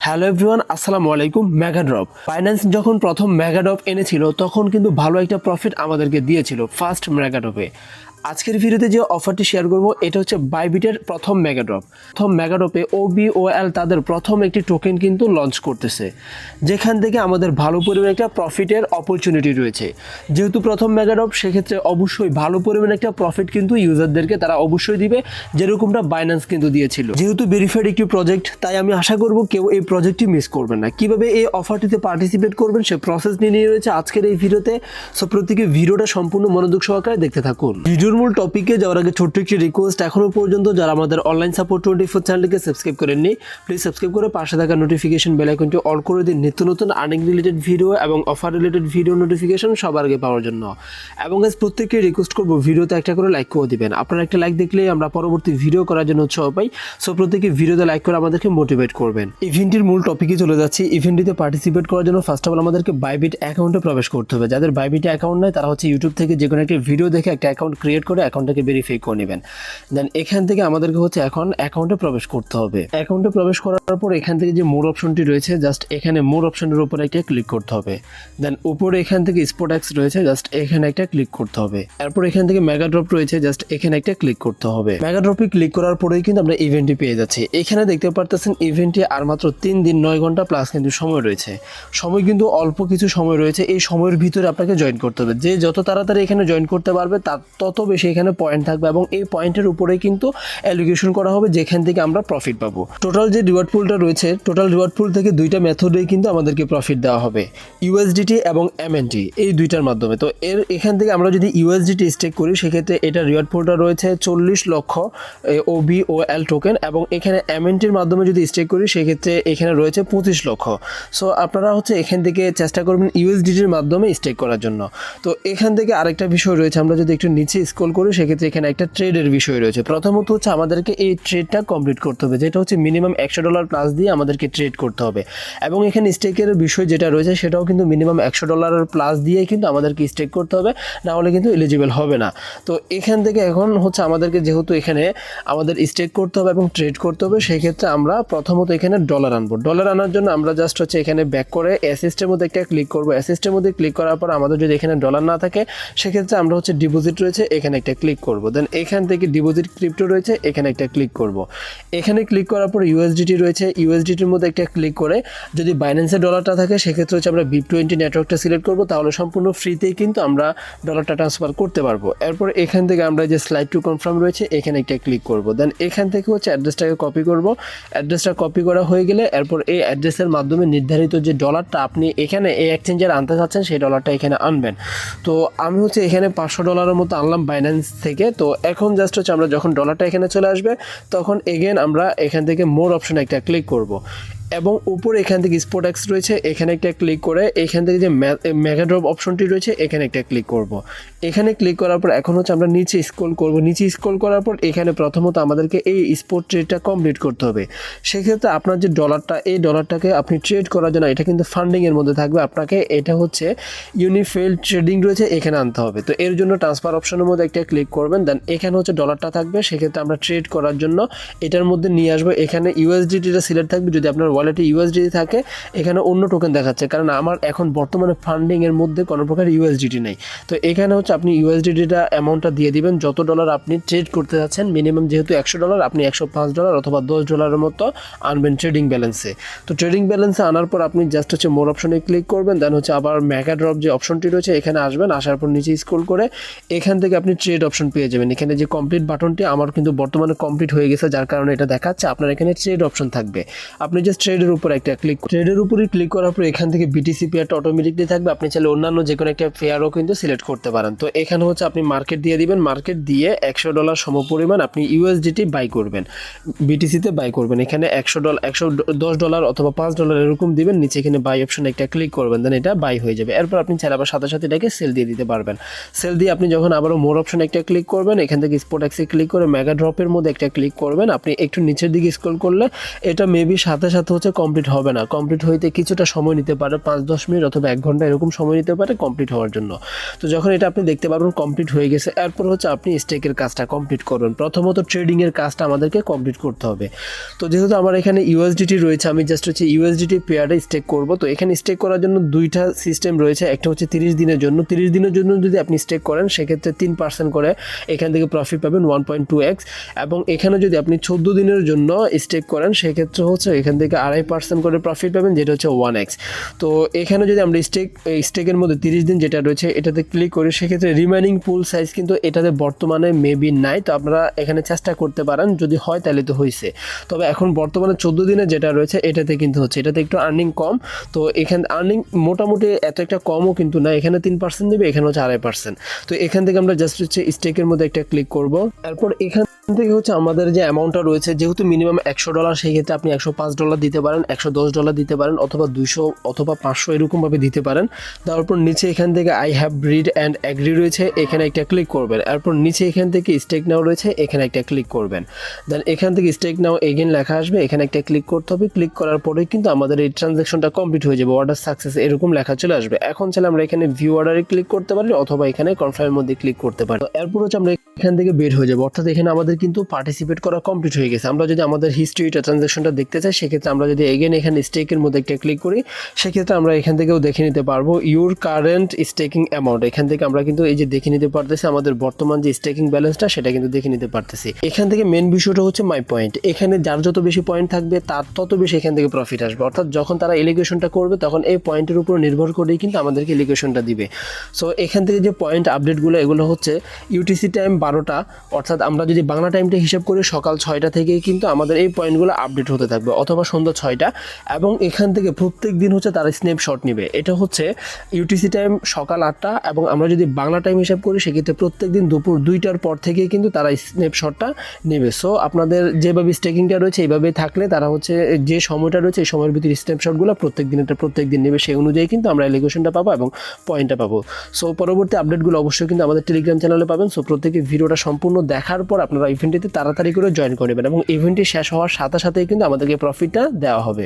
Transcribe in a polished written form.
Hello everyone, আসসালামু আলাইকুম। মেগাড্রপ finance যখন প্রথম মেগাড্রপ এনেছিল তখন কিন্তু ভালো একটা প্রফিট আমাদেরকে দিয়েছিল ফার্স্ট মেগাড্রপে। আজকের ভিডিওতে যে অফারটি শেয়ার করব এটা হচ্ছে বাইবিটের প্রথম মেগাড্রপে OBOL তাদের প্রথম একটি টোকেন কিন্তু লঞ্চ করতেছে, যেখান থেকে আমাদের ভালো পরিমাণে একটা প্রফিটের অপরচুনিটি রয়েছে। যেহেতু প্রথম মেগাড্রপ, সেক্ষেত্রে অবশ্যই ভালো পরিমাণে একটা প্রফিট কিন্তু ইউজারদেরকে তারা অবশ্যই দিবে, যেরকমটা বাইন্যান্স কিন্তু দিয়েছিল। যেহেতু ভেরিফাইড একটি প্রজেক্ট, তাই আমি আশা করব কেউ এই প্রজেক্টটি মিস করবেন না। কিভাবে এই অফারটিতে পার্টিসিপেট করবেন সে প্রসেস নিয়ে রয়েছে আজকের এই ভিডিওতে। সো প্রত্যেকে ভিডিওটা সম্পূর্ণ মনোযোগ সহকারে দেখতে থাকুন। ভিডিওর মূল টপিকে যাওয়ার আগে ছোট্ট একটি রিকোয়েস্ট, এখনো পর্যন্ত যারা আমাদের অনলাইন সাপোর্ট 24 চ্যানেলটিকে সাবস্ক্রাইব করেননি, প্লিজ সাবস্ক্রাইব করে পাশে থাকা নোটিফিকেশন বেল আইকনটি অল করে দিন নিত্য নতুন আর্নিং রিলেটেড ভিডিও এবং অফার রিলেটেড ভিডিও নোটিফিকেশন সবার আগে পাওয়ার জন্য। এবং গাইস প্রত্যেককে রিকোয়েস্ট করবো ভিডিওতে একটা করে লাইক করে দিবেন। আপনারা একটা লাইক দেখলেই আমরা পরবর্তী ভিডিও করার জন্য উৎসাহ পাই। সো প্রত্যেকে ভিডিওতে লাইক করে আমাদেরকে মোটিভেট করবেন। ইভেন্টের মূল টপিকে চলে যাচ্ছি। ইভেন্টটিতে পার্টিসিপেট করার জন্য ফার্স্ট অফ অল আমাদেরকে বাইবিট অ্যাকাউন্টে প্রবেশ করতে হবে। যাদের বাইবিটে অ্যাকাউন্ট নেই তারা হচ্ছে ইউটিউব থেকে যে কোনো একটা ভিডিও দেখে একটা অ্যাকাউন্ট ক্রিয়েট করে অ্যাকাউন্টটাকে ভেরিফাই করে নেবেন। দেন এখান থেকে আমাদেরকে হচ্ছে এখন অ্যাকাউন্টে প্রবেশ করতে হবে। অ্যাকাউন্টে প্রবেশ করার পর এখান থেকে যে মোর অপশনটি রয়েছে, জাস্ট এখানে মোর অপশনের উপর একটা ক্লিক করতে হবে। দেন উপরে এখান থেকে স্পট রয়েছে, জাস্ট এখানে একটা ক্লিক করতে হবে। এরপর এখান থেকে মেগাড্রপ রয়েছে, জাস্ট এখানে একটা ক্লিক করতে হবে। মেগাড্রপে ক্লিক করার পরেই কিন্তু আমরা ইভেন্টটি পেয়ে যাচ্ছি। এখানে দেখতে পারতেছেন ইভেন্টটি আর মাত্র 3 দিন 9 ঘন্টা প্লাস কিন্তু সময় রয়েছে। সময় কিন্তু অল্প কিছু সময় রয়েছে। এই সময়ের ভিতরে আপনাকে জয়েন করতে হবে। যে যত তাড়াতাড়ি এখানে জয়েন করতে পারবে তার তত বেশি এখানে পয়েন্ট থাকবে এবং এই পয়েন্টের উপরে কিন্তু অ্যালোকেশন করা হবে, যেখান থেকে আমরা প্রফিট পাবো। টোটাল যে রিওয়ার্ড পুলটা রয়েছে, টোটাল রিওয়ার্ড পুল থেকে দুইটা মেথডেই কিন্তু আমাদেরকে প্রফিট দেওয়া হবে, USDT এবং MNT, এই দুইটার মাধ্যমে। তো এখান থেকে আমরা যদি USDT স্টেক করি সেক্ষেত্রে এটা রিওয়ার্ড পুলটা রয়েছে 40 লক্ষ OBOL টোকেন, এবং এখানে MNTর মাধ্যমে যদি স্টেক করি সেক্ষেত্রে এখানে রয়েছে 25 লক্ষ। সো আপনারা হচ্ছে এখান থেকে চেষ্টা করবেন USDTর মাধ্যমে স্টেক করার জন্য। তো এখান থেকে আরেকটা বিষয় রয়েছে, আমরা যদি একটু নিচে স্ক্রল করি সেক্ষেত্রে এখানে একটা ট্রেডের বিষয় রয়েছে। প্রথমত হচ্ছে আমাদেরকে এই ট্রেডটা কমপ্লিট করতে হবে, যেটা হচ্ছে মিনিমাম $100 প্লাস দিয়ে আমাদেরকে ট্রেড করতে হবে। এবং এখানে স্টেকের বিষয় যেটা রয়েছে সেটাও কিন্তু মিনিমাম $100 প্লাস দিয়ে কিন্তু আমাদেরকে স্টেক করতে হবে, না হলে কিন্তু এলিজিবল হবে না। তো এখান থেকে এখন হচ্ছে আমাদেরকে যেহেতু এখানে আমাদের স্টেক করতে হবে এবং ট্রেড করতে হবে, সেই ক্ষেত্রে আমরা প্রথমত এখানে ডলার আনবো। ডলার আনার জন্য আমরা জাস্ট হচ্ছে এখানে ব্যাক করে অ্যাসিস্টের মধ্যে একটা ক্লিক করবো। অ্যাসিস্টের মধ্যে ক্লিক করার পর আমাদের যদি এখানে ডলার না থাকে সেক্ষেত্রে আমরা হচ্ছে ডিপোজিট রয়েছে এখানে একটা ক্লিক করবো। দেন এখান থেকে ডিপোজিট ক্রিপ্টো রয়েছে এখানে একটা ক্লিক করব। এখানে ক্লিক করার পর USDT রয়েছে, USDTর মধ্যে একটা ক্লিক করে যদি বাইন্যান্সের ডলারটা থাকে সেক্ষেত্রে হচ্ছে আমরা BIP20 নেটওয়ার্কটা সিলেক্ট করব, তাহলে সম্পূর্ণ ফ্রিতেই কিন্তু আমরা ডলারটা ট্রান্সফার করতে পারবো। এরপর এখান থেকে আমরা যে স্লাইড টু কনফার্ম রয়েছে এখানে একটা ক্লিক করব। দেন এখান থেকে হচ্ছে অ্যাড্রেসটাকে কপি করব। অ্যাড্রেসটা কপি করা হয়ে গেলে এরপর এই অ্যাড্রেসের মাধ্যমে নির্ধারিত যে ডলারটা আপনি এখানে এই এক্সচেঞ্জের আনতে চাচ্ছেন সেই ডলারটা এখানে আনবেন। তো আমি হচ্ছে এখানে $500 মতো আনলাম বাইন্যান্স থেকে। তো এখন জাস্ট হচ্ছে আমরা যখন ডলারটা এখানে চলে আসবে তখন এগেন আমরা এখান থেকে মোর অপশনে একটা ক্লিক করব, এবং উপরে এখান থেকে স্পট রয়েছে এখানে একটা ক্লিক করে এখান থেকে যে মেগাড্রপ অপশনটি রয়েছে এখানে একটা ক্লিক করব। এখানে ক্লিক করার পর এখন হচ্ছে আমরা নিচে স্ক্রল করব। নিচে স্ক্রল করার পর এখানে প্রথমত আমাদেরকে এই স্পট ট্রেডটা কমপ্লিট করতে হবে। সেক্ষেত্রে আপনার যে ডলারটা, এই ডলারটাকে আপনি ট্রেড করার জন্য এটা কিন্তু ফান্ডিংয়ের মধ্যে থাকবে, আপনাকে এটা হচ্ছে ইউনিফেল ট্রেডিং রয়েছে এখানে আনতে হবে। তো এর জন্য ট্রান্সফার অপশনের মধ্যে একটা ক্লিক করবেন। দেন এখানে হচ্ছে ডলারটা থাকবে, সেক্ষেত্রে আমরা ট্রেড করার জন্য এটার মধ্যে নিয়ে আসবো। এখানে USDTটা সিলেক্ট থাকবে। যদি আপনার ওয়ালেটে USDT থাকে, এখানে অন্য টোকেন দেখাচ্ছে কারণ আমার এখন বর্তমানে ফান্ডিংয়ের মধ্যে কোনো প্রকার USDT নেই। তো এখানে হচ্ছে আপনি USDTটা অ্যামাউন্টটা দিয়ে দিবেন যত ডলার আপনি ট্রেড করতে যাচ্ছেন। মিনিমাম যেহেতু $100, আপনি $105 অথবা $10 মতো আনবেন ট্রেডিং ব্যালেন্সে। তো ট্রেডিং ব্যালেন্সে আনার পর আপনি জাস্ট হচ্ছে মোর অপশনে ক্লিক করবেন। দেন হচ্ছে আবার মেগাড্রপ যে অপশনটি রয়েছে এখানে আসবেন। আসার পর নিচে স্ক্রল করে এখান থেকে আপনি ট্রেড অপশন পেয়ে যাবেন। এখানে যে কমপ্লিট বাটনটি আমার কিন্তু বর্তমানে কমপ্লিট হয়ে গেছে, যার কারণে এটা দেখাচ্ছে। আপনার এখানে ট্রেড অপশন থাকবে, আপনি জাস্ট ট্রেডের উপর একটা ক্লিক, ট্রেডের উপরে ক্লিক করার পর এখান থেকে BTC পেয়ারটা অটোমেটিকলি থাকবে। আপনি চাইলে অন্যান্য যে কোনো একটা পেয়ারও কিন্তু সিলেক্ট করতে পারেন। তো এখানে হচ্ছে আপনি মার্কেট দিয়ে দিবেন। মার্কেট দিয়ে $100 সমপরিমাণ আপনি USDT বাই করবেন, BTCতে বাই করবেন। এখানে $110 অথবা $5 এরকম দিবেন। নিচে এখানে বাই অপশনে একটা ক্লিক করবেন, দেন এটা বাই হয়ে যাবে। এরপর আপনি চাইলে আবার সাথে সাথে এটাকে সেল দিয়ে দিতে পারবেন। সেল দিয়ে আপনি যখন আবারও মোর অপশনে একটা ক্লিক করবেন, এখান থেকে স্পট ক্লিক করে মেগা ড্রপের মধ্যে একটা ক্লিক করবেন। আপনি একটু নিচের দিকে স্ক্রল করলে এটা মেবি সাথে সাথে হচ্ছে কমপ্লিট হবে না, কমপ্লিট হইতে কিছুটা সময় নিতে পারে, 5-10 মিনিট অথবা 1 ঘন্টা এরকম সময় নিতে পারে কমপ্লিট হওয়ার জন্য। তো যখন এটা আপনি দেখতে পারবেন কমপ্লিট হয়ে গেছে, এরপর হচ্ছে আপনি স্টেকের কাজটা কমপ্লিট করবেন। প্রথমত ট্রেডিংয়ের কাজটা আমাদেরকে কমপ্লিট করতে হবে। তো যেহেতু আমার এখানে ইউএসডিটি রয়েছে, আমি জাস্ট হচ্ছে ইউএসডিটি পেয়ারে স্টেক করব। তো এখানে স্টেক করার জন্য দুইটা সিস্টেম রয়েছে, একটা হচ্ছে 30 দিনের জন্য। 30 দিনের জন্য যদি আপনি স্টেক করেন সেক্ষেত্রে 3% করে এখান থেকে প্রফিট পাবেন 1.2x, এবং এখানে যদি আপনি 14 দিনের জন্য স্টেক করেন সেক্ষেত্রে হচ্ছে এখান থেকে 2.5% করে প্রফিট পাবেন, যেটা হচ্ছে 1x। তো এখানে যদি আমরা স্টেকের মধ্যে 30 দিন যেটা রয়েছে এটাতে ক্লিক করি, সেক্ষেত্রে রিমেনিং পুল সাইজ কিন্তু এটাতে বর্তমানে মেবি নাই। তো আপনারা এখানে চেষ্টা করতে পারেন, যদি হয় তাহলে তো হয়েছে। তবে এখন বর্তমানে 14 দিনে যেটা রয়েছে এটাতে কিন্তু হচ্ছে, এটাতে একটু আর্নিং কম। তো এখানে আর্নিং মোটামুটি এত একটা কমও কিন্তু না, এখানে 3% দেবে, এখানে হচ্ছে 2.5%। তো এখান থেকে আমরা জাস্ট হচ্ছে স্টেকের মধ্যে একটা ক্লিক করব। এরপর এখান থেকে হচ্ছে আমাদের যে অ্যামাউন্টটা রয়েছে, যেহেতু মিনিমাম $100, সেই ক্ষেত্রে আপনি $105 দিতে পারেন, $110 দিতে পারেন, অথবা 200 অথবা 500 এরকমভাবে দিতে পারেন। তারপর নিচে এখান থেকে I have read and agree রয়েছে, এখানে একটা ক্লিক করবেন। এরপর নিচে এখান থেকে স্টেক নাও রয়েছে, এখানে একটা ক্লিক করবেন। দেন এখান থেকে স্টেক নাও এগেন লেখা আসবে, এখানে একটা ক্লিক করতে হবে। ক্লিক করার পরেই কিন্তু আমাদের এই ট্রানজ্যাকশনটা কমপ্লিট হয়ে যাবে, অর্ডার সাকসেস এরকম লেখা চলে আসবে। এখন চাইলে আমরা এখানে ভিউ অর্ডারে ক্লিক করতে পারি, অথবা এখানে কনফার্মের মধ্যে ক্লিক করতে পারি। এরপর হচ্ছে আমরা এখান থেকে বের হয়ে যাবো, অর্থাৎ এখানে আমাদের কিন্তু পার্টিসিপেট করা কমপ্লিট হয়ে গেছে। আমরা যদি আমাদের হিস্ট্রিটা ট্রানজ্যাকশনটা দেখতে চাই, সেক্ষেত্রে আমরা যদি এগেন এখানে স্টেকের মধ্যে একটা ক্লিক করি, সেক্ষেত্রে আমরা এখান থেকেও দেখে নিতে পারবো ইউর কারেন্ট স্টেকিং অ্যামাউন্ট। এখান থেকে আমরা কিন্তু এই যে দেখে নিতে পারতেছি আমাদের বর্তমান যে স্টেকিং ব্যালেন্সটা, সেটা কিন্তু দেখে নিতে পারতেছি। এখান থেকে মেন বিষয়টা হচ্ছে মাই পয়েন্ট। এখানে যার যত বেশি পয়েন্ট থাকবে তার তত বেশি এখান থেকে প্রফিট আসবে, অর্থাৎ যখন তারা এলিগেশনটা করবে তখন এই পয়েন্টের উপর নির্ভর করেই কিন্তু আমাদেরকে এলিগেশনটা দিবে। সো এখান থেকে যে পয়েন্ট আপডেটগুলো, এগুলো হচ্ছে ইউটিসি টাইম 12টা, অর্থাৎ আমরা যদি বাংলা টাইমটা হিসাব করি সকাল 6টা থেকেই কিন্তু আমাদের এই পয়েন্টগুলো আপডেট হতে থাকবে, অথবা সন্ধ্যা 6টা। এবং এখান থেকে প্রত্যেক দিন হচ্ছে তারা স্ন্যাপশট নেবে। এটা হচ্ছে ইউটিসি টাইম সকাল 8টা, এবং আমরা যদি বাংলা টাইম হিসাব করি সেক্ষেত্রে প্রত্যেক দিন দুপুর 2টার পর থেকেই কিন্তু তারা স্ন্যাপশটটা নেবে। সো আপনাদের যেভাবে স্টেকিংটা রয়েছে এইভাবেই থাকলে তারা হচ্ছে যে সময়টা রয়েছে এই সময়ের ভিতরে স্ন্যাপশটগুলো প্রত্যেক দিন নেবে, সেই অনুযায়ী কিন্তু আমরা এলিগেশনটা পাবো এবং পয়েন্টটা পাবো। সো পরবর্তী আপডেটগুলো অবশ্যই কিন্তু আমাদের টেলিগ্রাম চ্যানেলে পাবেন। সো প্রত্যেকে ভিডিওটা সম্পূর্ণ দেখার পর আপনারা ইভেন্টটিতে তাড়াতাড়ি করে জয়েন করে নেবেন, এবং ইভেন্টটি শেষ হওয়ার সাথে সাথেই কিন্তু আমাদেরকে প্রফিটটা দেওয়া হবে।